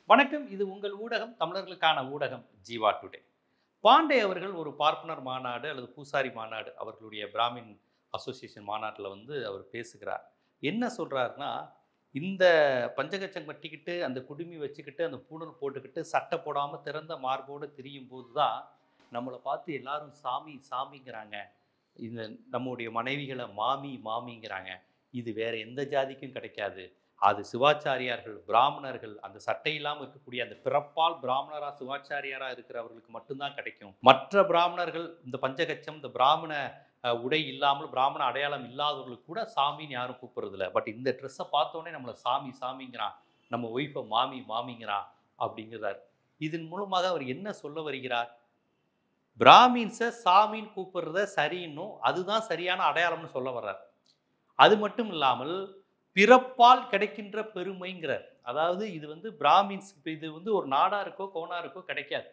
வணக்கம். இது உங்கள் ஊடகம், தமிழர்களுக்கான ஊடகம் ஜீவா டுடே. பாண்டே அவர்கள் ஒரு பார்ப்பனர் மாநாடு அல்லது பூசாரி மாநாடு, அவர்களுடைய பிராமின் அசோசியேஷன் மாநாட்டில் வந்து அவர் பேசுகிறார். என்ன சொல்றாருன்னா, இந்த பஞ்சகச்சம் கட்டிக்கிட்டு, அந்த குடுமி வச்சுக்கிட்டு, அந்த பூணூல் போட்டுக்கிட்டு, சட்டை போடாம திறந்த மார்போடு திரியும்போது தான், நம்மள பார்த்து எல்லாரும் சாமி சாமிங்கிறாங்க. இந்த நம்முடைய மனைவிகள மாமி மாமிங்கிறாங்க. இது வேற எந்த ஜாதிக்கும் கிடைக்காது. அது சிவாச்சாரியார்கள், பிராமணர்கள், அந்த சட்டை இல்லாம இருக்கக்கூடிய அந்த பிறப்பால் பிராமணரா சிவாச்சாரியாரா இருக்கிறவர்களுக்கு மட்டும் தான் கிடைக்கும். மற்ற பிராமணர்கள் இந்த பஞ்சகச்சம், இந்த பிராமண உடை இல்லாமல், பிராமண அடையாளம் இல்லாதவர்களுக்கு கூட சாமின்னு யாரும் கூப்பிடுறதில்ல. பட் இந்த ட்ரெஸ்ஸை பார்த்தோன்னே நம்மள சாமி சாமிங்கிறான். நம்ம ஒய்ஃபை மாமி மாமிங்கிறான் அப்படிங்கிறார். இதன் மூலமாக அவர் என்ன சொல்ல வருகிறார்? பிராமின்ஸை சாமின்னு கூப்பிடுறத சரின்னும், அதுதான் சரியான அடையாளம்னு சொல்ல வர்றார். அது மட்டும் இல்லாமல் பிறப்பால் கிடைக்கின்ற பெருமைங்கிறார். அதாவது இது வந்து பிராமின்ஸ், இது வந்து ஒரு நாடாருக்கோ கோனாருக்கோ கிடைக்காது.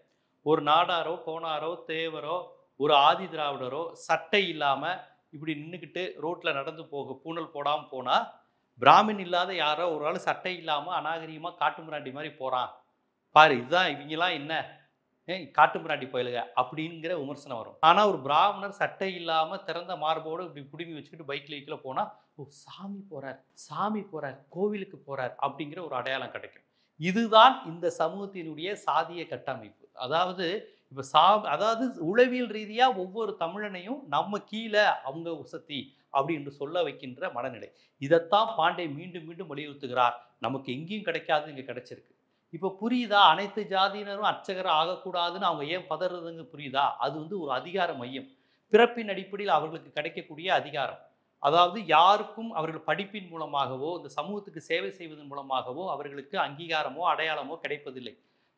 ஒரு நாடாரோ கோனாரோ தேவரோ ஒரு ஆதி திராவிடரோ சட்டை இல்லாம இப்படி நின்றுக்கிட்டு ரோட்ல நடந்து போக பூணல் போடாம போனா, பிராமின் இல்லாத யாரோ ஒரு ஆள் சட்டை இல்லாம அநாகரிகமா காட்டு மிராண்டி மாதிரி போறான் பாரு, இதுதான் இவங்கெல்லாம் என்ன காட்டு மிராண்டி பயலுக அப்படிங்கிற விமர்சனம் வரும். ஆனா ஒரு பிராமணர் சட்டை இல்லாம திறந்த மார்போடு இப்படி குடுமி வச்சுக்கிட்டு பைக்ல கீழ போனா, ஓ சாமி போறார், சாமி போறார், கோவிலுக்கு போறார் அப்படிங்கிற ஒரு அடையாளம் கிடைக்கும். இதுதான் இந்த சமூகத்தினுடைய சாதிய கட்டமைப்பு. அதாவது இப்ப அதாவது உளவியல் ரீதியா ஒவ்வொரு தமிழனையும் நம்ம கீழ அவங்க உசத்தி அப்படின்னு சொல்ல வைக்கின்ற மனநிலை. இதைத்தான் பாண்டே மீண்டும் மீண்டும் வலியுறுத்துகிறார். நமக்கு எங்கேயும் கிடைக்காது, இங்க கிடைச்சிருக்கு. இப்போ புரியுதா? அனைத்து ஜாதியினரும் அர்ச்சகர் ஆகக்கூடாதுன்னு அவங்க ஏன் பதறதுங்க புரியுதா? அது வந்து ஒரு அதிகார மையம். பிறப்பின் அடிப்படையில் அவர்களுக்கு கிடைக்கக்கூடிய அதிகாரம். அதாவது யாருக்கும் அவர்கள் படிப்பின் மூலமாகவோ, இந்த சமூகத்துக்கு சேவை செய்வதன் மூலமாகவோ அவர்களுக்கு அங்கீகாரமோ, அடையாளமோ கிடைப்பதில்லை.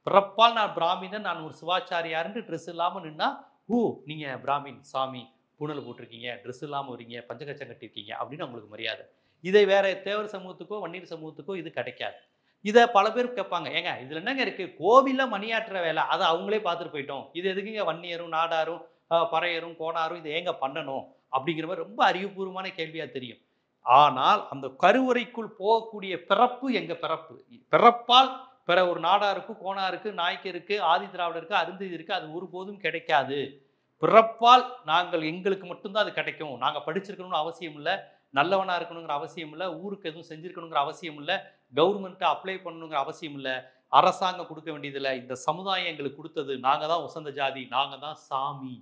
பிறப்பால் நான் பிராமினன், நான் ஒரு சிவாச்சாரியார்ன்னு ட்ரெஸ் இல்லாம நின்னா, ஓ நீங்க பிராமின், சாமி, பூணல் போட்டிருக்கீங்க, ட்ரெஸ் இல்லாம வரீங்க, பஞ்சகச்சம் கட்டியிருக்கீங்க அப்படின்னு அவங்களுக்கு மரியாதை. இதை வேற தேவர் சமூகத்துக்கோ, வன்னியர் சமூகத்துக்கோ இது கிடைக்காது. இதை பல பேர் கேட்பாங்க, ஏங்க இதில் என்னங்க இருக்குது, கோவிலில் மணியாற்றுற வேலை அதை அவங்களே பார்த்துட்டு போயிட்டோம், இது எதுக்குங்க வன்னியரும் நாடாரும் பறையரும் கோணாரும் இதை ஏங்க பண்ணணும் அப்படிங்கிற மாதிரி ரொம்ப அறிவுபூர்வமான கேள்வியாக தெரியும். ஆனால் அந்த கருவறைக்குள் போகக்கூடிய பிறப்பு எங்க பிறப்பு, பிறப்பால் பிற ஒரு நாடாருக்கு கோணாருக்கு நாய்க்கருக்கு ஆதி திராவிடருக்கு அருந்ததி இருக்குது, அது ஒருபோதும் கிடைக்காது. பிறப்பால் நாங்கள் எங்களுக்கு மட்டும்தான் அது கிடைக்கும். நாங்கள் படிச்சிருக்கணும்னு அவசியம் இல்லை, நல்லவனாக இருக்கணுங்கிற அவசியம் இல்லை, ஊருக்கு எதுவும் செஞ்சுருக்கணுங்கிற அவசியம் இல்லை, கவர்மெண்ட்டை அப்ளை பண்ணணுங்கிற அவசியம் இல்லை, அரசாங்கம் கொடுக்க வேண்டியதில்லை, இந்த சமுதாயம் எங்களுக்கு கொடுத்தது, நாங்கள் தான் உசந்த ஜாதி, நாங்கள் தான் சாமி.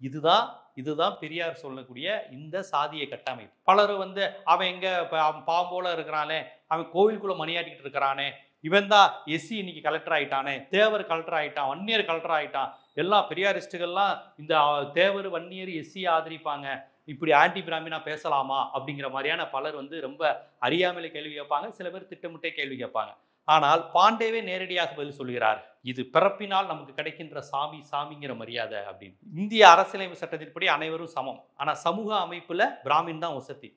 இதுதான் இதுதான் பெரியார் சொல்லக்கூடிய இந்த சாதிய கட்டமைப்பு. பலர் வந்து அவன் எங்க அவன் பாம்போல இருக்கிறானே, அவன் கோவிலுக்குள்ள மணியாட்டிக்கிட்டு இருக்கிறானே, இவன் தான் எஸ்சி இன்னைக்கு கலெக்டர் ஆயிட்டானே, தேவர் கலெக்டர் ஆயிட்டான், வன்னியர் கலெக்டர் ஆயிட்டான், எல்லாம் பெரியாரிஸ்டுகள்லாம் இந்த தேவர் வன்னியர் எஸ்சி ஆதரிப்பாங்க, இப்படி ஆன்டி பிராமினா பேசலாமா அப்படிங்கிற மாதிரியான பலர் வந்து ரொம்ப அறியாமலே கேள்வி கேட்பாங்க. சில பேர் திட்டமிட்டே கேள்வி கேட்பாங்க. ஆனால் பாண்டேவே நேரடியாக பதில் சொல்கிறார், இது பிறப்பினால் நமக்கு கிடைக்கின்ற சாமி சாமிங்கிற மரியாதை அப்படின்னு. இந்திய அரசியலமைப்பு சட்டத்தின்படி அனைவரும் சமம். ஆனா சமூக அமைப்புல பிராமின் தான் வசதி.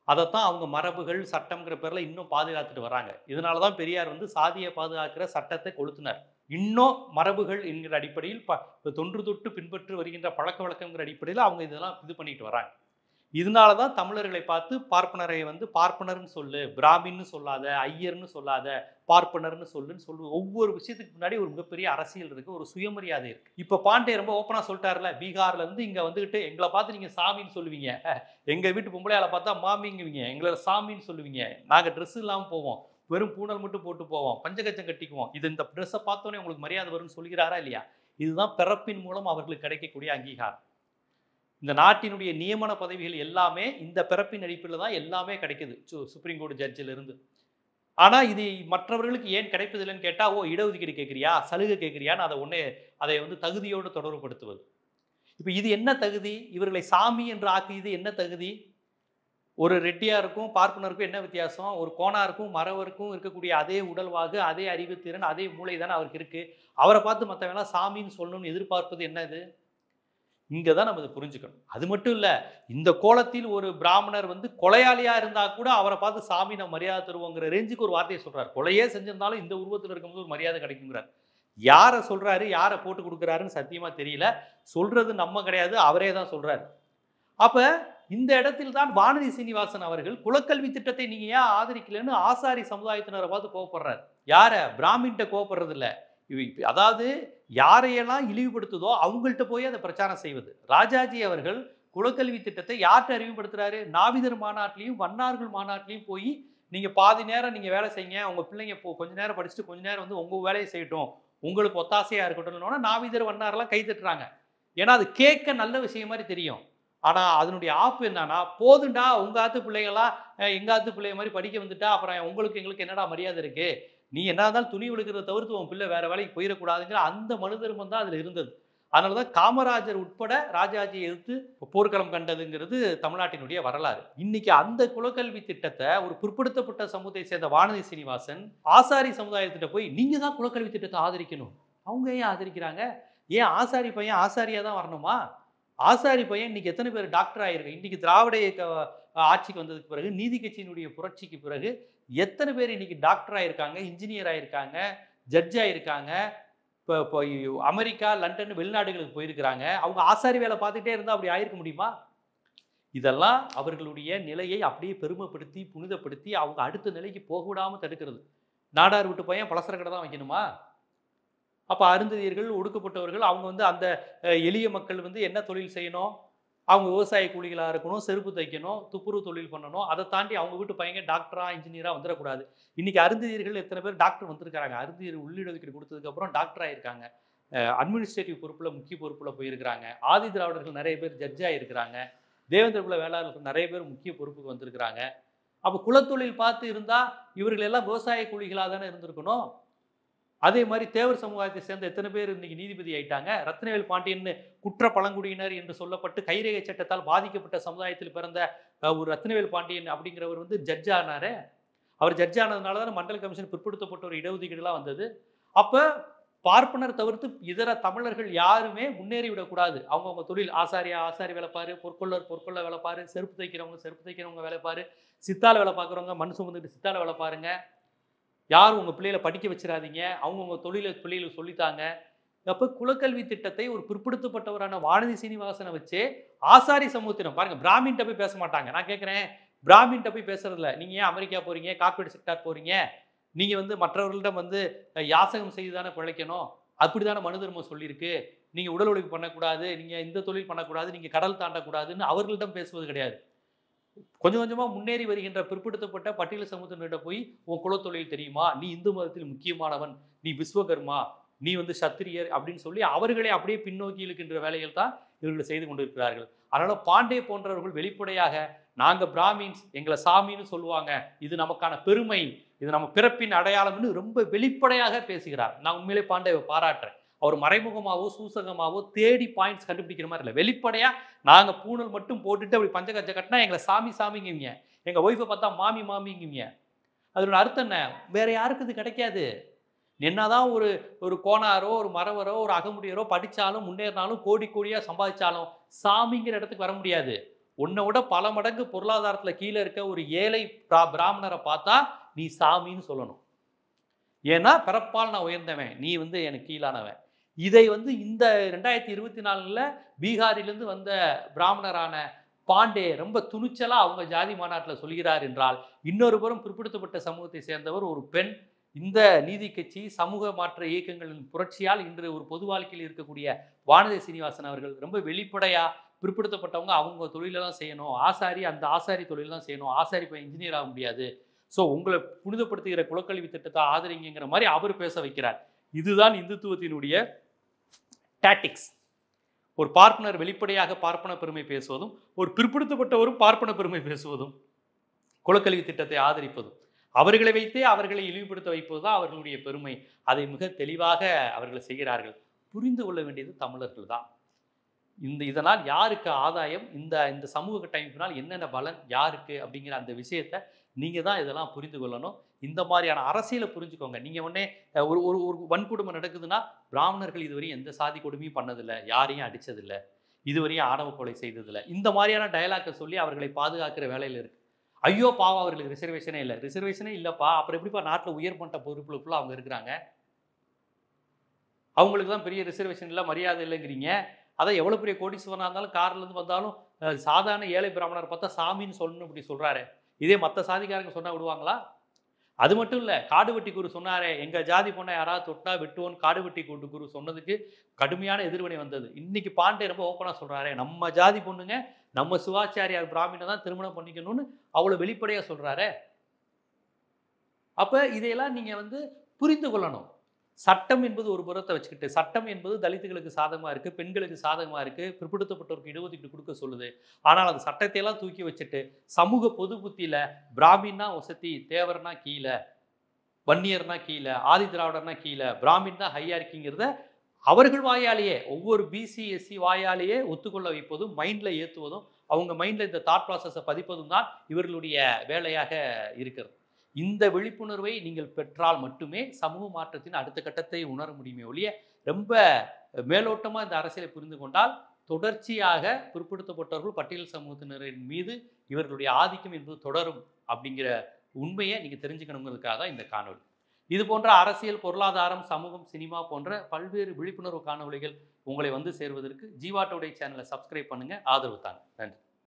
அதைத்தான் அவங்க மரபுகள் சட்டம்ங்கிற பேர்ல இன்னும் பாதுகாத்துட்டு வராங்க. இதனாலதான் பெரியார் வந்து சாதியை பாதுகாக்கிற சட்டத்தை கொளுத்தினார். இன்னும் மரபுகள் என்கிற அடிப்படையில் தொன்று தொட்டு பின்பற்றி வருகின்ற பழக்க வழக்கங்கிற அடிப்படையில் அவங்க இதெல்லாம் இது பண்ணிட்டு வராங்க. இதனால தான் தமிழர்களை பார்த்து பார்ப்பனரை வந்து பார்ப்பனர்னு சொல்லு, பிராமின்னு சொல்லாத, ஐயர்னு சொல்லாத, பார்ப்பனர்னு சொல்லுன்னு சொல்லு. ஒவ்வொரு விஷயத்துக்கு முன்னாடி ஒரு மிகப்பெரிய அரசியல் இருக்கு, ஒரு சுயமரியாதை இருக்கு. இப்ப பாண்டே ரொம்ப ஓப்பனா சொல்லிட்டாருல, பீகார்ல இருந்து இங்க வந்துகிட்டு எங்களை பார்த்து நீங்க சாமின்னு சொல்லுவீங்க, எங்க வீட்டு பொம்பளையால பார்த்தா மாமிங்குவீங்க, எங்களை சாமின்னு சொல்லுவீங்க, நாங்க ட்ரெஸ் இல்லாம போவோம், வெறும் பூணல் மட்டும் போட்டு போவோம், பஞ்சகச்சம் கட்டிக்குவோம், இது இந்த ட்ரெஸ்ஸை பார்த்தோன்னே உங்களுக்கு மரியாதை வரும்னு சொல்கிறாரா இல்லையா? இதுதான் பிறப்பின் மூலம் அவர்களுக்கு கிடைக்கக்கூடிய அங்கீகாரம். இந்த நாட்டினுடைய நியமன பதவிகள் எல்லாமே இந்த பிறப்பின் அடிப்படையில் தான் எல்லாமே கிடைக்குது, சுப்ரீம் கோர்ட் ஜட்ஜில் இருந்து. ஆனா இது மற்றவர்களுக்கு ஏன் கிடைப்பதில்லைன்னு கேட்டா, ஓ இடஒதுக்கீடு கேட்குறியா, சலுகை கேட்குறியான்னு அதை வந்து தகுதியோடு தொடர்புபடுத்துவது. இப்போ இது என்ன தகுதி, இவர்களை சாமி என்று ஆக்கியது என்ன தகுதி? ஒரு ரெட்டியாருக்கும் பார்ப்பனருக்கும் என்ன வித்தியாசம்? ஒரு கோணாருக்கும் மறவருக்கும் இருக்கக்கூடிய அதே உடல்வாகு, அதே அறிவுத்திறன், அதே மூளை தானே அவருக்கு இருக்கு. அவரை பார்த்து மற்றவெல்லாம் சாமின்னு சொல்லணும்னு எதிர்பார்ப்பது என்ன இது? இங்கே தான் நம்ம இதை புரிஞ்சுக்கணும். அது மட்டும் இல்லை, இந்த கோலத்தில் ஒரு பிராமணர் வந்து கொலையாளியாக இருந்தால் கூட அவரை பார்த்து சாமி நம்ம மரியாதை தருவோங்கிற ரேஞ்சுக்கு ஒரு வார்த்தையை சொல்கிறார். கொலையே செஞ்சிருந்தாலும் இந்த உருவத்தில் இருக்கும்போது ஒரு மரியாதை கிடைக்குங்கிறார். யாரை சொல்கிறாரு, யாரை போட்டு கொடுக்குறாருன்னு சத்தியமாக தெரியல. சொல்கிறது நம்ம கிடையாது, அவரே தான் சொல்கிறார். அப்போ இந்த இடத்தில் தான் வானதி சீனிவாசன் அவர்கள் குலக்கல்வி திட்டத்தை நீங்கள் ஏன் ஆதரிக்கலன்னு ஆசாரி சமுதாயத்தினரை பார்த்து கோவப்படுறார். யார? பிராமின்ட்ட கோவப்படுறது இல்ல. அதாவது யாரையெல்லாம் இழிவுபடுத்துதோ அவங்கள்ட்ட போய் அதை பிரச்சாரம் செய்வது. ராஜாஜி அவர்கள் குலக்கல்வி திட்டத்தை யார்ட்ட அறிமுகப்படுத்துறாரு? நாவிதர் மாநாட்டிலயும், வண்ணார்கள் மாநாட்டிலயும் போய் நீங்க பாதி நேரம் நீங்க வேலை செய்யுங்க. உங்க பிள்ளைங்க கொஞ்ச நேரம் படிச்சுட்டு கொஞ்ச நேரம் வந்து உங்க வேலையை செய்யட்டும். உங்களுக்கு ஒத்தாசையா இருக்கட்டும்னு நாவிதர், வண்ணார்லாம் கை தட்டுறாங்க. ஏன்னா அது கேட்க நல்ல விஷயம் மாதிரி தெரியும். ஆனா அதனுடைய ஆப்பு என்னன்னா, போதுண்டா உங்க ஆத்து பிள்ளைங்களா எங்க ஆத்து பிள்ளைய மாதிரி படிக்க வந்துட்டா அப்புறம் உங்களுக்கு எங்களுக்கு என்னடா மரியாதை இருக்கு? நீ என்ன இருந்தாலும் துணி விழுக்கிறத தவிர்த்து உன் பிள்ளை வேற வேலைக்கு போயிடக்கூடாதுங்கிற அந்த மனுதர்மம் தான் அதுல இருந்தது. அதனால தான் காமராஜர் உட்பட ராஜாஜியை எதிர்த்து போர்க்களம் கண்டதுங்கிறது தமிழ்நாட்டினுடைய வரலாறு. இன்னைக்கு அந்த குலக்கல்வி திட்டத்தை ஒரு பிற்படுத்தப்பட்ட சமூகத்தை சேர்ந்த வானதி சீனிவாசன் ஆசாரி சமுதாயத்திட்ட போய் நீங்க தான் குலக்கல்வி திட்டத்தை ஆதரிக்கணும். அவங்க ஏன் ஆதரிக்கிறாங்க? ஏன் ஆசாரி பையன் ஆசாரியா தான் வரணுமா? ஆசாரி பையன் இன்னைக்கு எத்தனை பேர் டாக்டர் ஆயிருக்கு? இன்னைக்கு திராவிட இயக்க ஆட்சிக்கு வந்ததுக்கு பிறகு, நீதி கட்சியினுடைய புரட்சிக்கு பிறகு எத்தனை பேர் இன்னைக்கு டாக்டர் ஆயிருக்காங்க, இன்ஜினியர் ஆயிருக்காங்க, ஜட்ஜ் ஆயிருக்காங்க. இப்போ அமெரிக்கா, லண்டன் வெளிநாடுகளுக்கு போயிருக்கிறாங்க. அவங்க ஆசாரி வேலை பார்த்துட்டே இருந்தா அப்படி ஆயிருக்க முடியுமா? இதெல்லாம் அவர்களுடைய நிலையை அப்படியே பெருமைப்படுத்தி, புனிதப்படுத்தி அவங்க அடுத்த நிலைக்கு போக விடாம தடுக்கிறது. நாடார் வீட்டு பையன் பலசர கடை தான் வைக்கணுமா? அப்ப அருந்ததியர்கள், ஒடுக்கப்பட்டவர்கள் அவங்க வந்து அந்த எளிய மக்கள் வந்து என்ன தொழில் செய்யணும்? அவங்க விவசாய கூலிகளா இருக்கணும், செருப்பு தைக்கணும், துப்புரவு தொழில் பண்ணணும். அதை தாண்டி அவங்க வீட்டு பையங்க டாக்டரா, இன்ஜினியரா வந்துடக்கூடாது. இன்னைக்கு அருந்ததியர்கள் எத்தனை பேர் டாக்டர் வந்திருக்காங்க? அருந்ததியர் உள்ளிடஒதுக்கீடு கொடுத்ததுக்கு அப்புறம் டாக்டர் ஆயிருக்காங்க. அட்மினிஸ்ட்ரேட்டிவ் பொறுப்புல முக்கிய பொறுப்புல போயிருக்கிறாங்க. ஆதி திராவிடர்கள் நிறைய பேர் ஜட்ஜ் ஆயிருக்கிறாங்க. தேவேந்திர குல வேளாளர்கள் நிறைய பேர் முக்கிய பொறுப்புக்கு வந்திருக்கிறாங்க. அப்ப குலத்தொழில் பார்த்து இருந்தா இவர்கள் எல்லாம் விவசாய கூலிகளா தானே இருந்திருக்கணும். அதே மாதிரி தேவர் சமுதாயத்தை சேர்ந்த எத்தனை பேர் இன்னைக்கு நீதிபதி ஆயிட்டாங்க? ரத்னவேல் பாண்டியன் குற்ற பழங்குடியினர் என்று சொல்லப்பட்டு கைரேகை சட்டத்தால் பாதிக்கப்பட்ட சமுதாயத்தில் பிறந்த ஒரு ரத்னவேல் பாண்டியன் அப்படிங்கிறவர் வந்து ஜட்ஜ் ஆனாரு. அவர் ஜட்ஜ் ஆனதுனால தான் மண்டல் கமிஷன் பிற்படுத்தப்பட்ட ஒரு இடஒதுக்கீடுலாம் வந்தது. அப்ப பார்ப்பனர் தவிர்த்து இதர தமிழர்கள் யாருமே முன்னேறி விடக்கூடாது. அவங்கவுங்க தொழில் ஆசாரியா ஆசாரி வேலை பாரு, பொற்கொள்ளர் பொற்கொள்ள வேலை பாரு, செருப்பு தைக்கிறவங்க வேலை பாரு, சித்தால வேலை பார்க்குறவங்க மண் சுமந்துட்டு சித்தால வேலை பாருங்க. யாரும் உங்க பிள்ளைகளை படிக்க வச்சிடாதீங்க. அவங்கவுங்க பிள்ளைகளுக்கு சொல்லித்தாங்க. அப்ப குலக்கல்வி திட்டத்தை ஒரு பிற்படுத்தப்பட்டவரான வானதி சீனிவாசனை வச்சு ஆசாரி சமூகத்தினர் பாருங்க, பிராமின்ட்ட போய் பேச மாட்டாங்க. நான் கேட்கிறேன், பிராமின்ட்ட போய் பேசுறது இல்ல. நீங்க ஏன் அமெரிக்கா போறீங்க? கார்ப்பரேட் செக்டார் போறீங்க? நீங்க வந்து மற்றவர்களிடம் வந்து யாசகம் செய்து தானே பிழைக்கணும். அப்படிதானே மனு தர்மம் சொல்லியிருக்கு. நீங்க உடல் உழைப்பு பண்ணக்கூடாது, நீங்க இந்த தொழில் பண்ணக்கூடாது, நீங்க கடல் தாண்டக்கூடாதுன்னு அவர்களிடம் பேசுவது கிடையாது. கொஞ்சம் கொஞ்சமா முன்னேறி வருகின்ற பிற்படுத்தப்பட்ட பட்டியல் சமூகத்தினரிடம் போய் உன் குலத்தொழில் தெரியுமா? நீ இந்து மதத்தில் முக்கியமானவன், நீ விஸ்வகர்மா, நீ வந்து சத்திரியர் அப்படின்னு சொல்லி அவர்களை அப்படியே பின்னோக்கி இழுக்கின்ற வேலைகள் தான் இவர்கள் செய்து கொண்டிருக்கிறார்கள். அதனால பாண்டே போன்றவர்கள் வெளிப்படையாக நாங்க பிராமின்ஸ், எங்களை சாமின்னு சொல்லுவாங்க, இது நமக்கான பெருமை, இது நம்ம பிறப்பின் அடையாளம்னு ரொம்ப வெளிப்படையாக பேசுகிறார். நான் உண்மையிலே பாண்டேவை பாராட்டுறேன். அவர் மறைமுகமாவோ சூசகமாவோ தேடி பாயிண்ட்ஸ் கண்டுபிடிக்கிற மாதிரி இல்லை. வெளிப்படையா நாங்க பூணல் மட்டும் போட்டுட்டு அப்படி பஞ்சகச்ச கட்டினா எங்களை சாமி சாமிங்குவீங்க, எங்க ஒய்ஃபை பார்த்தா மாமி மாமிங்குவீங்க. அதோட அர்த்தம் என்ன? வேற யாருக்கு இது கிடைக்காது. என்னதான் ஒரு ஒரு கோணாரோ, ஒரு மறவரோ, ஒரு அகமுடியரோ படிச்சாலும் முன்னேறினாலும் கோடி கோடியா சம்பாதிச்சாலும் சாமிங்கிற இடத்துக்கு வர முடியாது. உன்னை விட பல மடங்கு பொருளாதாரத்துல கீழே இருக்க ஒரு ஏழை பிராமணரை பார்த்தா நீ சாமின்னு சொல்லணும். ஏன்னா பிறப்பால் நான் உயர்ந்தவன், நீ வந்து எனக்கு கீழானவன். இதை வந்து இந்த 2024 பீகாரிலிருந்து வந்த பிராமணரான பாண்டே ரொம்ப துணிச்சலா அவங்க ஜாதி மாநாட்டில் சொல்கிறார் என்றால், இன்னொரு புறம் பிற்படுத்தப்பட்ட சமூகத்தை சேர்ந்தவர் ஒரு பெண், இந்த நீதி கட்சி சமூக மாற்ற இயக்கங்களின் புரட்சியால் இன்று ஒரு பொது வாழ்க்கையில் இருக்கக்கூடிய வானதி சீனிவாசன் அவர்கள் ரொம்ப வெளிப்படையா பிற்படுத்தப்பட்டவங்க அவங்க தொழிலெல்லாம் செய்யணும், ஆசாரி அந்த ஆசாரி தொழிலெல்லாம் செய்யணும், ஆசாரி போய் இன்ஜினியர் ஆக முடியாது, ஸோ உங்களை புனிதப்படுத்துகிற குலக்கல்வி திட்டத்தை ஆதரிங்கிற மாதிரி அவர் பேச வைக்கிறார். இதுதான் இந்துத்துவத்தினுடைய டாக்டிக்ஸ். ஒரு பார்ப்பனர் வெளிப்படையாக பார்ப்பன பெருமை பேசுவதும், ஒரு பிற்படுத்தப்பட்டவரும் பார்ப்பன பெருமை பேசுவதும், குலக்கல்வி திட்டத்தை ஆதரிப்பதும், அவர்களை வைத்தே அவர்களை இழிவுபடுத்த வைப்பதுதான் அவர்களுடைய பெருமை. அதை மிக தெளிவாக அவர்கள் செய்கிறார்கள். புரிந்து கொள்ள வேண்டியது தமிழர்கள் தான். இதனால் யாருக்கு ஆதாயம், இந்த சமூக கட்டமைப்பினால் என்னென்ன பலன் யாருக்கு அப்படிங்கிற அந்த விஷயத்தை நீங்க தான் இதெல்லாம் புரிந்து கொள்ளணும். இந்த மாதிரியான அரசியலை புரிஞ்சுக்கோங்க. நீங்க உடனே ஒரு ஒரு ஒரு வன்கொடுமை நடக்குதுன்னா, பிராமணர்கள் இதுவரையும் எந்த சாதி கொடுமையும் பண்ணதில்லை, யாரையும் அடிச்சதில்லை, இதுவரையும் ஆணவ கொலை செய்ததில்லை, இந்த மாதிரியான டயலாக்கை சொல்லி அவர்களை பாதுகாக்கிற வேலையில் இருக்கு. ஐயோ பாவம் அவர்களுக்கு ரிசர்வேஷனே இல்லை, ரிசர்வேஷனே இல்லைப்பா, அப்புறம் எப்படிப்பா நாட்டில் உயர்மட்ட பொறுப்புல அவங்க இருக்கிறாங்க? அவங்களுக்கு தான் பெரிய ரிசர்வேஷன் இல்லை, மரியாதை இல்லைங்கிறீங்க. அதான் எவ்வளோ பெரிய கோடீஸ்வரனாக இருந்தாலும் கார்லேருந்து வந்தாலும் சாதாரண ஏழை பிராமணர் பார்த்தா சாமின்னு சொல்லணும் இப்படி சொல்கிறாரு. இதே மற்ற சாதிக்காரங்க சொன்னால் விடுவாங்களா? அது மட்டும் இல்ல, காடு வெட்டி குரு சொன்னாரே, எங்க ஜாதி பொண்ண யாராவது தொட்டா வெட்டுவோன்னு காடு வெட்டி குரு சொன்னதுக்கு கடுமையான எதிர்வினை வந்தது. இன்னைக்கு பாண்டே ரொம்ப ஓப்பனா சொல்றாரே, நம்ம ஜாதி பொண்ணுங்க, நம்ம சிவாச்சாரியார் பிராமணன தான் திருமணம் பண்ணிக்கணும்னு அவ்வளவு வெளிப்படையா சொல்றாரே. அப்ப இதையெல்லாம் நீங்க வந்து புரிந்து கொள்ளணும். சட்டம் என்பது ஒரு புறத்த வச்சுக்கிட்டு, சட்டம் என்பது தலித்துகளுக்கு சாதகமா இருக்கு, பெண்களுக்கு சாதகமா இருக்கு, பிற்படுத்தப்பட்டோருக்கு இடஒதுக்கீடு குடுக்க சொல்லுது. ஆனால் அந்த சட்டத்தை எல்லாம் தூக்கி வச்சுட்டு, சமூக பொது புத்தியில பிராமின்னா ஒசத்தி, தேவர்னா கீழ, வன்னியர்னா கீழ, ஆதி திராவிடர்னா கீழ, பிராமின் தான் ஹையார்கிங்கிறத அவர்கள் வாயாலேயே, ஒவ்வொரு பிசி, எஸ்சி வாயாலேயே ஒத்துக்கொள்ள வைப்பதும், மைண்ட்ல ஏத்துவதும், அவங்க மைண்ட்ல இந்த தாட் ப்ராசஸ பதிப்பதும் தான் இவர்களுடைய வேலையாக இருக்கிறது. இந்த விழிப்புணர்வை நீங்கள் பெற்றால் மட்டுமே சமூக மாற்றத்தின் அடுத்த கட்டத்தை உணர முடியுமே ஒழிய, ரொம்ப மேலோட்டமா இந்த அரசியலை புரிந்து கொண்டால், தொடர்ச்சியாக பிற்படுத்தப்பட்டவர்கள், பட்டியல் சமூகத்தினரின் மீது இவர்களுடைய ஆதிக்கம் என்பது தொடரும் அப்படிங்கிற உண்மையை நீங்க தெரிஞ்சுக்கணுங்கிறதுக்காக தான் இந்த காணொளி. இது போன்ற அரசியல், பொருளாதாரம், சமூகம், சினிமா போன்ற பல்வேறு விழிப்புணர்வு காணொளிகள் உங்களை வந்து சேர்வதற்கு ஜீவா டுடே சேனலை சப்ஸ்கிரைப் பண்ணுங்க, ஆதரவு தாங்க. நன்றி.